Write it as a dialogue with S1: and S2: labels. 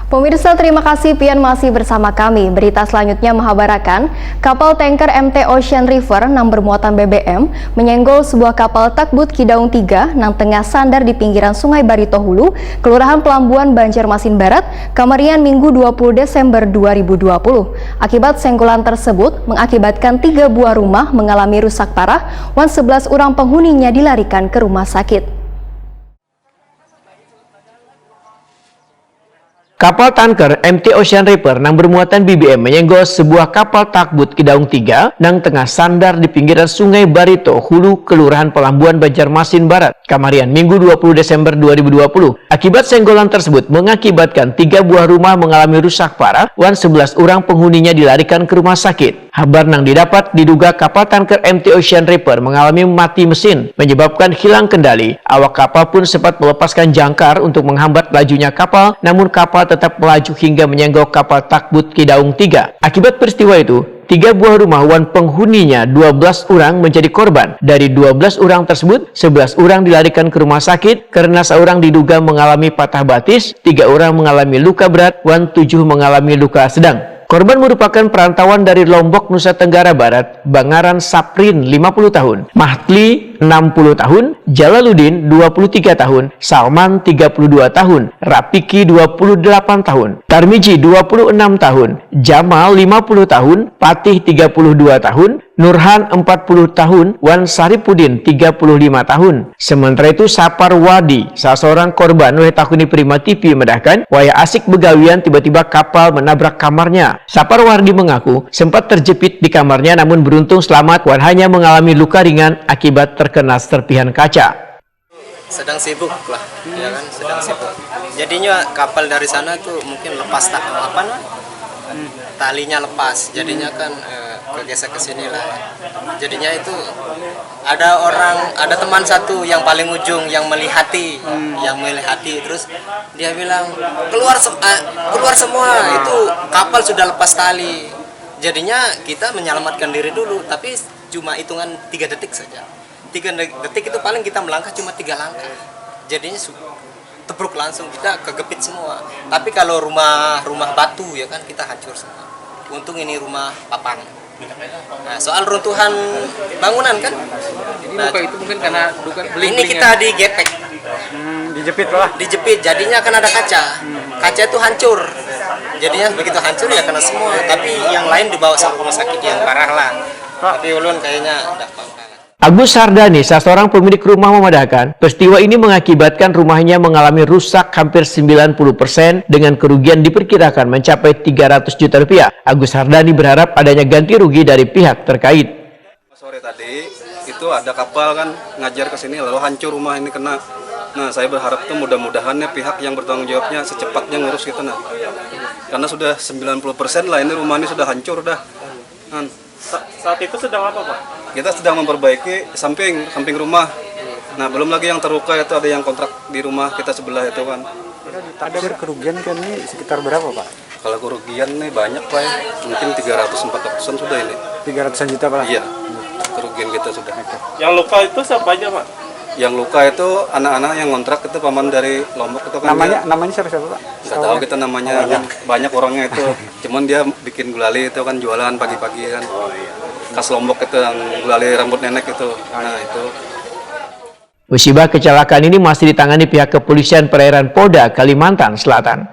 S1: Pemirsa, terima kasih pian masih bersama kami. Berita selanjutnya menghabarkan kapal tanker MT Ocean River nang bermuatan BBM menyenggol sebuah kapal takbut Kidaung 3 nang tengah sandar di pinggiran Sungai Barito Hulu, Kelurahan Pelambuan, Banjarmasin Barat, Kamarian Minggu 20 Desember 2020. Akibat senggolan tersebut mengakibatkan 3 buah rumah mengalami rusak parah, 11 orang penghuninya dilarikan ke rumah sakit.
S2: Kapal tanker MT Ocean River nang bermuatan BBM menyenggol sebuah kapal takbut Kidaung 3 nang tengah sandar di pinggiran Sungai Barito Hulu, Kelurahan Pelambuan, Banjarmasin Barat, Kamarian Minggu 20 Desember 2020. Akibat senggolan tersebut mengakibatkan 3 buah rumah mengalami rusak parah, 11 orang penghuninya dilarikan ke rumah sakit. Kabar nang didapat diduga kapal tanker MT Ocean River mengalami mati mesin, menyebabkan hilang kendali. Awak kapal pun sempat melepaskan jangkar untuk menghambat lajunya kapal, namun kapal tetap melaju hingga menyenggol kapal takbut Kidaung 3. Akibat peristiwa itu, 3 buah rumah penghuninya 12 orang menjadi korban. Dari 12 orang tersebut, 11 orang dilarikan ke rumah sakit karena seorang diduga mengalami patah batis, 3 orang mengalami luka berat, 7 mengalami luka sedang. Korban merupakan perantauan dari Lombok, Nusa Tenggara Barat, Bangaran Saprin 50 tahun, Mahtli 60 tahun, Jalaluddin 23 tahun, Salman 32 tahun, Rapiki 28 tahun, Tarmiji 26 tahun, Jamal 50 tahun, Patih 32 tahun, Nurhan 40 tahun, Wan Saripudin 35 tahun. Sementara itu Sapar Wadi, salah seorang korban oleh Takuni Prima TV medahkan, waya asik begawian tiba-tiba kapal menabrak kamarnya. Sapar Wardi mengaku sempat terjepit di kamarnya namun beruntung selamat, Wan hanya mengalami luka ringan akibat terkena serpihan kaca.
S3: Sedang sibuk lah, ya kan, sedang sibuk. Jadinya kapal dari sana tuh mungkin lepas talinya lepas, jadinya kan kegesek ke sini lah. Jadinya itu ada teman satu yang paling ujung yang melihati, terus dia bilang keluar semua, itu kapal sudah lepas tali. Jadinya kita menyelamatkan diri dulu, tapi cuma hitungan 3 detik saja. 3 detik itu paling kita melangkah cuma 3 langkah. Jadinya tebruk langsung, kita kegepit semua. Tapi kalau rumah batu ya kan kita hancur semua. Untung ini rumah papan. Nah, soal runtuhan bangunan kan.
S4: Jadi luka itu mungkin karena
S3: ini kita digepek.
S4: Dijepit lah.
S3: Dijepit, jadinya kan ada kaca. Kaca itu hancur. Jadinya begitu hancur ya kena semua. Tapi yang lain dibawa ke rumah sakit yang parah lah. Tapi ulun kayaknya ada apa-apa.
S2: Agus Sardani, salah seorang pemilik rumah memadahkan, peristiwa ini mengakibatkan rumahnya mengalami rusak hampir 90% dengan kerugian diperkirakan mencapai 300 juta rupiah. Agus Sardani berharap adanya ganti rugi dari pihak terkait.
S5: Sore tadi itu ada kapal kan ngajar ke sini lalu hancur rumah ini kena. Nah, saya berharap tuh mudah-mudahan pihak yang bertanggung jawabnya secepatnya ngurus gitu nah. Karena sudah 90% lah ini rumah ini sudah hancur dah. Nah,
S4: Saat itu sedang apa, Pak?
S5: kita sedang memperbaiki samping rumah. Nah, belum lagi yang terluka itu ada yang kontrak di rumah kita sebelah itu kan.
S4: Ada kerugian kan ini sekitar berapa, Pak?
S5: Kalau kerugian nih banyak Pak ya. Mungkin 300-400-an sudah ini.
S4: 300-an juta, Pak?
S5: Iya. Kerugian kita sudah.
S4: Yang luka itu siapa aja, Pak?
S5: Yang luka itu anak-anak yang kontrak itu paman dari Lombok itu kan.
S4: Namanya siapa, Pak?
S5: Nggak tahu kita namanya, banyak orangnya itu. Cuman dia bikin gulali itu kan jualan pagi-pagi kan. Khas Lombok itu yang gulali rambut nenek itu. Nah itu.
S2: Musibah kecelakaan ini masih ditangani pihak kepolisian perairan Polda Kalimantan Selatan.